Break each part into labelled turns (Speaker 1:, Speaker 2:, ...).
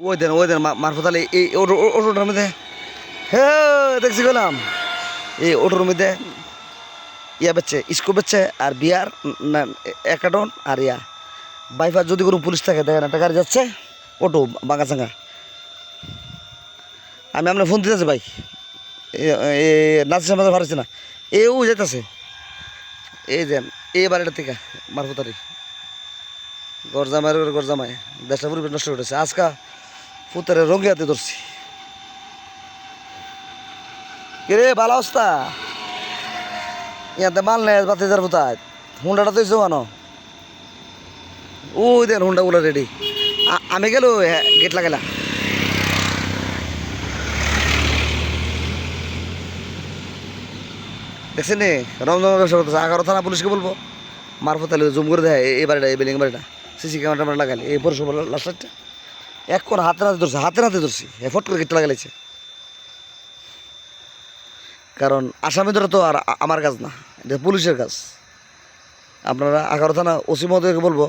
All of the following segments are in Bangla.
Speaker 1: ওই দেন মারফত আলী এই অটোটার মধ্যে হ্যাঁ দেখছি গেলাম এই অটোর মধ্যে ইয়া বেচছে স্কুপ বেচছে আর বিয়ার না এক কার্টন আর ইয়া বাইপাস যদি কোনো পুলিশ থাকে দেখেন একটা গাড়ি যাচ্ছে অটো বাঙ্গা চাঙ্গা আমি আপনার ফোন দিতেছি ভাই নাচের মাঝে ভারছি না এও যেতেছে এই যেন এই বাড়িটা থেকে মারফতারি গরজামাই দেশটা পরিবেশ নষ্ট করেছে আজকা ফুতারে রঙ্গিয়াতে ধরছি কিরে ভালো অবস্থা ইয়াতে মাল নেই বাতি যার ফুতায় হুন্ডাটা তো জমানো ওই দেন হুন্ডাগুলো রেডি আমি গেল গেট লাগাইলাম দেখছেন নি রমজান ব্যবসা করতেছে 11 থানা পুলিশকে বলবো মারফত আলী জুম করে দেয় এই বাড়িটা এই বিল্ডিং বাড়িটা সিসি ক্যামেরা লাগালে এই পৌরসভা লাস্টটা এক কোন হাতে নাতে ধরছি ফট করে গেটটা লাগাইছে কারণ আসামি ধরা তো আর আমার কাজ না এটা পুলিশের কাজ আপনারা 11 থানা ওসি মহোদয়কে বলবো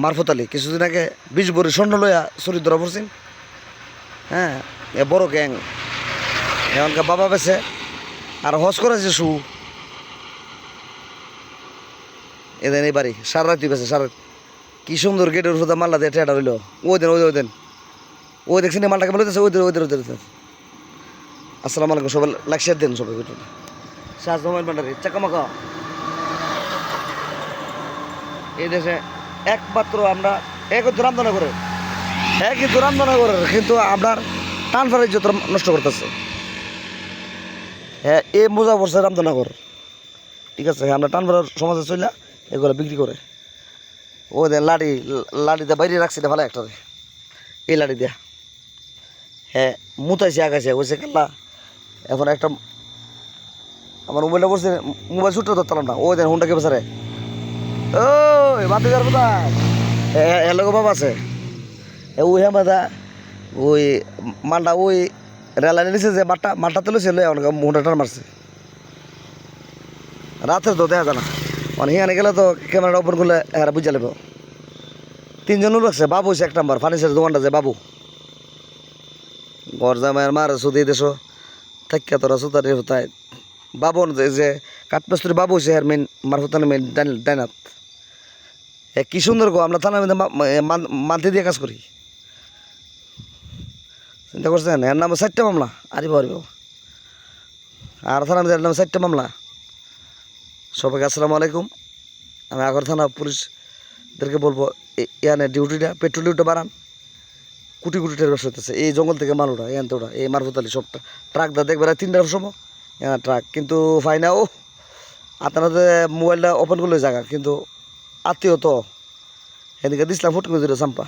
Speaker 1: মারফত আলী কিছুদিন আগে 20 ভরি স্বর্ণ লইয়া চুরি ধরা পড়ছেন হ্যাঁ এ বড় গ্যাং এমনকার বাবা বেছে আর হজ করেছে শু এদিন এই বাড়ি সারা রাত্রি বেছে সারা কি সুন্দর গেটের উপর মাল্লা দিয়ে ঠেটা রইল ওই দেন ওই দেখছেন মালটাকে বলেছে ওই আসসালামু আলাইকুম সবাই লাইক দেন সবাই ভিডিওটা শাহ মোবাইল ভান্ডারি চাকামাকা এই দেশে একমাত্র আমরা কিন্তু রামধনগরের কিন্তু রামধনগরের কিন্তু আপনার টান ফার ইজ্জত নষ্ট করতেছে হ্যাঁ এ মোজা পড়ছে রামধনগর ঠিক আছে আমরা টান ফার সমাজে চইলা এগুলো বিক্রি করে ও দেন লাড়িতে বাইরে রাখছি এটা ভালো একটা এই লাড়ি দিয়া হ্যাঁ মুতাইছে আগাইছে ওইসে কাল্লা এখন একটা আমার মোবাইলটা পড়ছে মোবাইল ছুটতে ধরতাম না ওই দেন হুন্ডাকে বেচারে ওই বাতি যার কোথায় এর লোক বাবা আছে ওই হ্যাঁ মাদা ওই মালটা ওই রেলাইনে নিচে যে মাঠটা তুলেছে হুন্ডা টান মারছে রাতের তো দেখা যায় না মানে হিয়ানে গেলে তো ক্যামেরাটা ওপেন করলে হ্যাঁ বুঝা লাগবে 3 জন লাগছে বাবু হয়েছে 1 নাম্বার ফার্নিচারের দোকানটা যে বাবু গরজামায়ের মার শুধু এই দেশও থাকিয়া তোরা সুতার হতায় বাবু যে কাঠমিস্ত্রি বাবু হয়েছে আর মেন মারফতানের মেন ডাইনাত কি সুন্দর গো আমরা থানার মধ্যে মান্থলি দিয়ে কাজ করি চিন্তা করছেন এর নামে 4টা মামলা আরে পারব আর থানার মধ্যে এর নামে 4টা মামলা সবাইকে আসসালামু আলাইকুম আমি আগর থানা পুলিশদেরকে বলবো ইয়ানে ডিউটিটা পেট্রোল ডিউটিটা বাড়ান কোটি টাকার ব্যবসা হতেছে এই জঙ্গল থেকে মাল ওটা এখান ওটা এই মারফত আলী সবটা ট্রাক দা দেখবে 3টার সময় ট্রাক কিন্তু ফাইনা ও আপনাদের মোবাইলটা ওপেন করলে জায়গা কিন্তু আত্মীয় তো এদিকে দিসলাম ফুট করে দিল চাম্পা